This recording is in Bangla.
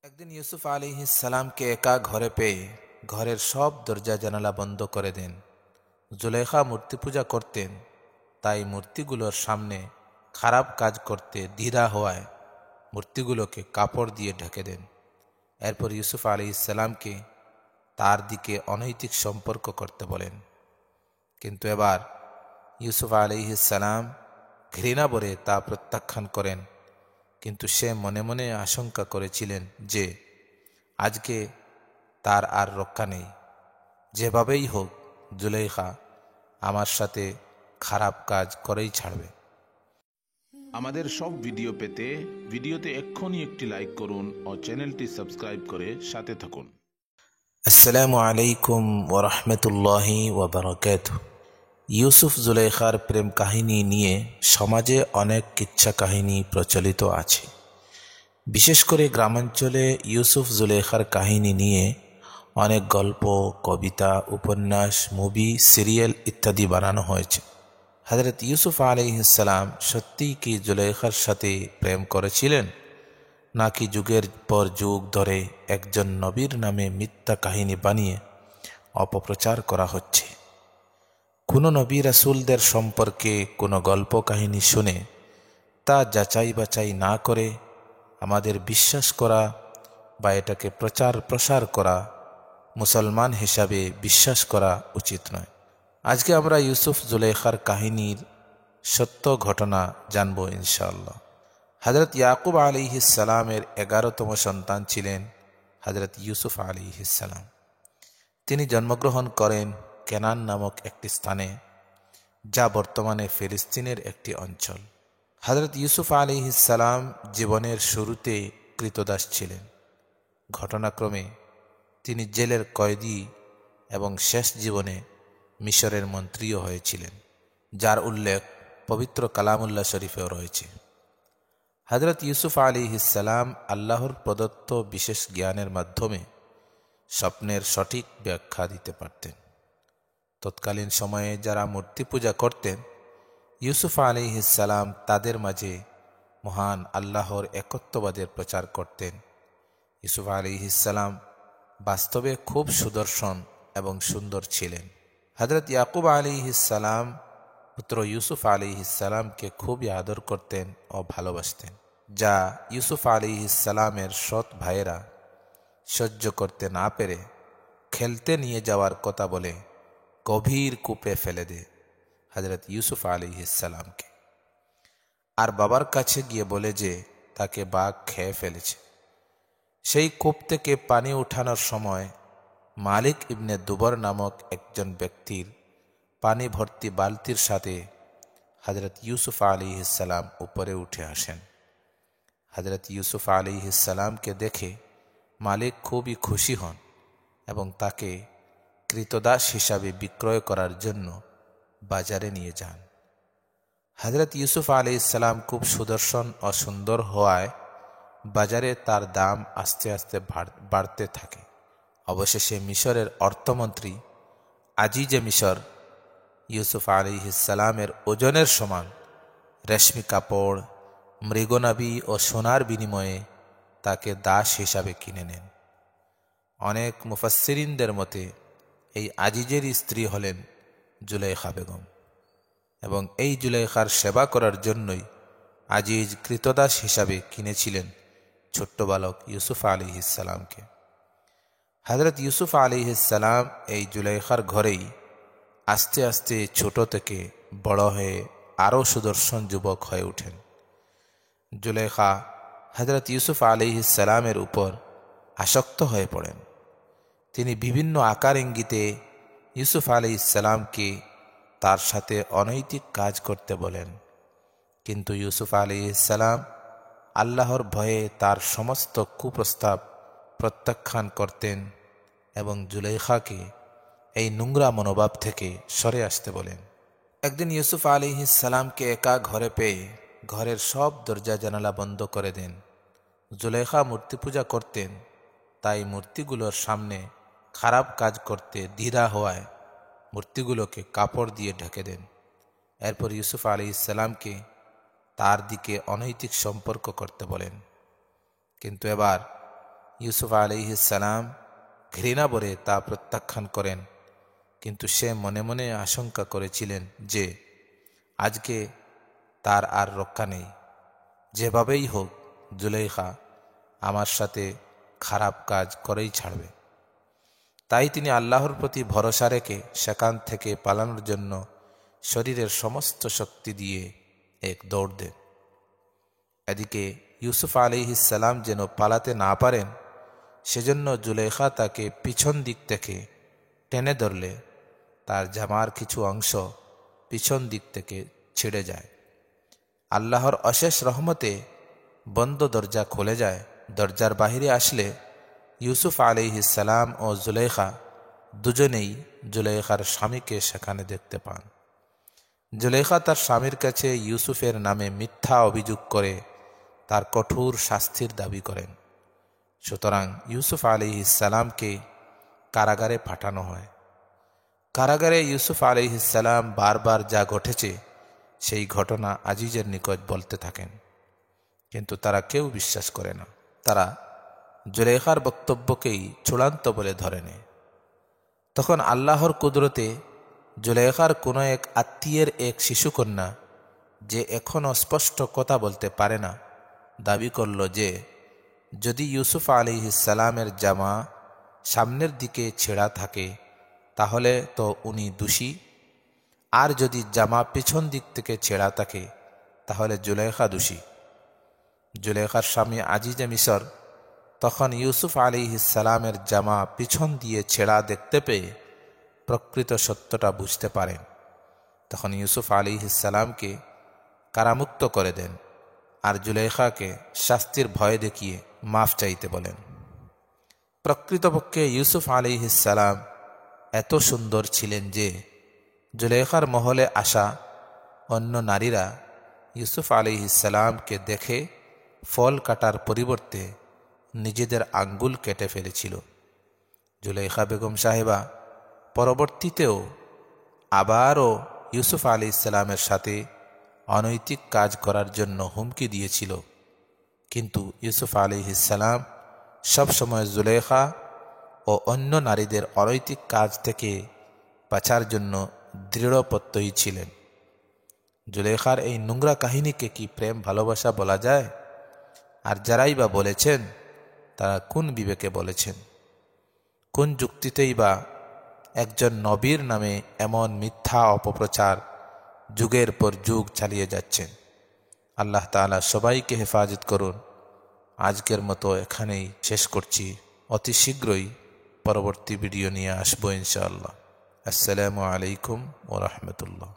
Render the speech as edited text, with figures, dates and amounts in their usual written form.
একদিন ইউসুফ আলাইহিস সালামকে একা ঘরে পেয়ে ঘরের সব দরজা জানালা বন্ধ করে দেন। জুলেখা মূর্তি পূজা করতেন, তাই মূর্তিগুলোর সামনে খারাপ কাজ করতে দ্বিধা হওয়ায় মূর্তিগুলোকে কাপড় দিয়ে ঢেকে দেন। এরপর ইউসুফ আলাইহিস সালামকে তার দিকে অনৈতিক সম্পর্ক করতে বলেন। কিন্তু এবার ইউসুফ আলাইহিস সালাম ঘৃণা ভরে তা প্রত্যাখ্যান করেন। কিন্তু সে মনে মনে আশঙ্কা করেছিলেন যে আজকে তার আর রক্ষা নেই। যেভাবেই হোক জুলেখা আমার সাথে খারাপ কাজ করেই ছাড়বে। আমাদের সব ভিডিও পেতে ভিডিওতে এক্ষুনি একটি লাইক করুন ও চ্যানেলটি সাবস্ক্রাইব করে সাথে থাকুন। আসসালামু আলাইকুম ওয়া রাহমাতুল্লাহি ওয়া বারাকাতুহু। ইউসুফ জুলেখার প্রেম কাহিনী নিয়ে সমাজে অনেক কিচ্ছা কাহিনী প্রচলিত আছে। বিশেষ করে গ্রামাঞ্চলে ইউসুফ জুলেখার কাহিনী নিয়ে অনেক গল্প, কবিতা, উপন্যাস, মুভি, সিরিয়াল ইত্যাদি বানানো হয়েছে। হযরত ইউসুফ আলাইহিস সালাম সত্যিই কি জুলেখার সাথে প্রেম করেছিলেন, নাকি যুগের পর যুগ ধরে একজন নবীর নামে মিথ্যা কাহিনী বানিয়ে অপপ্রচার করা হচ্ছে? কোনো নবী রাসূলদের সম্পর্কে কোনো গল্প কাহিনী শুনে তা যাচাই বাছাই না করে আমাদের বিশ্বাস করা বা এটাকে প্রচার প্রসার করা মুসলমান হিসাবে বিশ্বাস করা উচিত নয়। আজকে আমরা ইউসুফ জুলেখার কাহিনীর সত্য ঘটনা জানব ইনশাআল্লাহ। হযরত ইয়াকুব আলাইহিস সালামের 11তম সন্তান ছিলেন হযরত ইউসুফ আলাইহিস সালাম। তিনি জন্মগ্রহণ করেন কেনান নামক একটি স্থানে, যা বর্তমানে ফিলিস্তিনের একটি অঞ্চল। হযরত ইউসুফ আলাইহিস সালাম জীবনের শুরুতে কৃতদাস ছিলেন। ঘটনাক্রমে তিনি জেলের কয়েদি এবং শেষ জীবনে মিশরের মন্ত্রীও হয়েছিলেন, যার উল্লেখ পবিত্র কালামুল্লাহ শরীফেও রয়েছে। হযরত ইউসুফ আলাইহিস সালাম আল্লাহর প্রদত্ত বিশেষ জ্ঞানের মাধ্যমে স্বপ্নের সঠিক ব্যাখ্যা দিতে পারতেন। তৎকালীন সময়ে যারা মূর্তি পূজা করতেন, ইউসুফ আলাইহিস সালাম তাদের মাঝে মহান আল্লাহর একত্ববাদের প্রচার করতেন। ইউসুফ আলাইহিস সালাম বাস্তবে খুব সুদর্শন এবং সুন্দর ছিলেন। হযরত ইয়াকুব আলাইহিস সালাম পুত্র ইউসুফ আলাইহিস সালামকে খুবই আদর করতেন ও ভালোবাসতেন, যা ইউসুফ আলাইহিস সালামের সৎ ভাইয়েরা সহ্য করতে না পেরে খেলতে নিয়ে যাওয়ার কথা বলে গভীর কূপে ফেলে দেয় হযরত ইউসুফ আলাইহিস সালামকে। আর বাবার কাছে গিয়ে বলে যে তাকে বাঘ খেয়ে ফেলেছে। সেই কূপ থেকে পানি উঠানোর সময় মালিক ইবনে দুবর নামক একজন ব্যক্তির পানি ভর্তি বালতির সাথে হযরত ইউসুফ আলাইহিস সালাম উপরে উঠে আসেন। হযরত ইউসুফ আলাইহিস সালামকে দেখে মালিক খুবই খুশি হন এবং তাকে কৃতদাস হিসাবে বিক্রয় করার জন্য বাজারে নিয়ে যান। হযরত ইউসুফ আলাইহিস সালাম খুব সুদর্শন ও সুন্দর হওয়ায় বাজারে তার দাম আস্তে আস্তে বাড়তে থাকে। অবশেষে মিশরের অর্থমন্ত্রী আজিজে মিশর ইউসুফ আলাইহিস সালামের ওজনের সমান রেশমি কাপড়, মৃগনাভি ও সোনার বিনিময়ে তাকে দাস হিসাবে কিনে নেন। অনেক মুফাসসিরিনদের মতে এই আজিজের স্ত্রী হলেন জুলেখা বেগম, এবং এই জুলেখার সেবা করার জন্যই আজিজ কৃতদাস হিসাবে কিনেছিলেন ছোট্ট বালক ইউসুফ আলাইহিস সালামকে। হযরত ইউসুফ আলাইহিস সালাম এই জুলেখার ঘরেই আস্তে আস্তে ছোট থেকে বড় হয়ে আরও সুদর্শন যুবক হয়ে ওঠেন। জুলেখা হযরত ইউসুফ আলাইহিস সালামের উপর আসক্ত হয়ে পড়েন। তিনি বিভিন্ন আকার ইঙ্গিতে ইউসুফ আলাইহিস সালামকে তার সাথে অনৈতিক কাজ করতে বলেন। কিন্তু ইউসুফ আলাইহিস সালাম আল্লাহর ভয়ে তার সমস্ত কুপ্রস্তাব প্রত্যাখ্যান করতেন এবং জুলেখাকে এই নোংরা মনোভাব থেকে সরে আসতে বলেন। একদিন ইউসুফ আলাইহিস সালামকে একা ঘরে পেয়ে ঘরের সব দরজা জানালা বন্ধ করে দেন। জুলেখা মূর্তি পূজা করতেন, তাই মূর্তিগুলোর সামনে খারাপ কাজ করতে দ্বিধা হওয়ায় মূর্তিগুলোকে কাপড় দিয়ে ঢেকে দেন। এরপর ইউসুফ আলাইহিস সালামকে তার দিকে অনৈতিক সম্পর্ক করতে বলেন। কিন্তু এবার ইউসুফ আলাইহিস সালাম ঘৃণা ভরে তা প্রত্যাখ্যান করেন, কিন্তু সে মনে মনে আশঙ্কা করেছিলেন যে আজকে তার আর রক্ষা নেই, যেভাবেই হোক জুলেখা আমার সাথে খারাপ কাজ করেই ছাড়বে। তাই তিনি আল্লাহর প্রতি ভরসা রেখে সেখান থেকে পালানোর জন্য শরীরের সমস্ত শক্তি দিয়ে এক দৌড় দেন। এদিকে ইউসুফ আলাইহিস সালাম যেন পালাতে না পারেন, সেজন্য জুলেখা তাকে পিছন দিক থেকে টেনে ধরলে তার জামার কিছু অংশ পিছন দিক থেকে ছিঁড়ে যায়। আল্লাহর অশেষ রহমতে বন্ধ দরজা খুলে যায়। দরজার বাহিরে আসলে ইউসুফ আলাইহিস সালাম ও জুলেখা দুজনেই জুলেখার স্বামীকে সেখানে দেখতে পান। জুলেখা তার স্বামীর কাছে ইউসুফের নামে মিথ্যা অভিযোগ করে তার কঠোর শাস্তির দাবি করেন। সুতরাং ইউসুফ আলাইহিস সালামকে কারাগারে পাঠানো হয়। কারাগারে ইউসুফ আলাইহিস সালাম বারবার যা ঘটেছে সেই ঘটনা আজিজের নিকট বলতে থাকেন, কিন্তু তারা কেউ বিশ্বাস করে না। তারা জুলেখার বক্তব্যকেই চূড়ান্ত বলে ধরে নেয়। তখন আল্লাহর কুদরতে জুলেখার কোনো এক আত্মীয়ের এক শিশুকন্যা, যে এখনও স্পষ্ট কথা বলতে পারে না, দাবি করল যে যদি ইউসুফ আলাইহিস সালামের জামা সামনের দিকে ছেঁড়া থাকে তাহলে তো উনি দোষী, আর যদি জামা পিছন দিক থেকে ছেঁড়া থাকে তাহলে জুলেখা দোষী। জুলেখার স্বামী আজিজে মিসর তখন ইউসুফ আলাইহিস সালামের জামা পিছন দিয়ে ছেঁড়া দেখতে পেয়ে প্রকৃত সত্যটা বুঝতে পারেন। তখন ইউসুফ আলাইহিস সালামকে কারামুক্ত করে দেন আর জুলেখাকে শাস্তির ভয় দেখিয়ে মাফ চাইতে বলেন। প্রকৃতপক্ষে ইউসুফ আলাইহিস সালাম এত সুন্দর ছিলেন যে জুলেখার মহলে আসা অন্য নারীরা ইউসুফ আলাইহিস সালামকে দেখে ফল কাটার পরিবর্তে নিজেদের আঙ্গুল কেটে ফেলেছিল। জুলেখা বেগম সাহেবা পরবর্তীতেও আবারও ইউসুফ আলাইহিস সালামের সাথে অনৈতিক কাজ করার জন্য হুমকি দিয়েছিল, কিন্তু ইউসুফ আলাইহিস সালাম সবসময় জুলেখা ও অন্য নারীদের অনৈতিক কাজ থেকে বাঁচার জন্য দৃঢ়প্রত্যয়ী ছিলেন। জুলেখার এই নোংরা কাহিনীকে কি প্রেম ভালোবাসা বলা যায়? আর যারাই বা বলেছেন তারা কোন বিবেকে বলেছেন? কোন যুক্তিতেই বা একজন নবীর নামে এমন মিথ্যা অপপ্রচার যুগের পর যুগ চালিয়ে যাচ্ছেন? আল্লাহ তাআলা সবাইকে হেফাজত করুন। আজকের মতো এখানেই শেষ করছি। অতি শীঘ্রই পরবর্তী ভিডিও নিয়ে আসবো ইনশাআল্লাহ। আসসালামু আলাইকুম ওয়া রাহমাতুল্লাহ।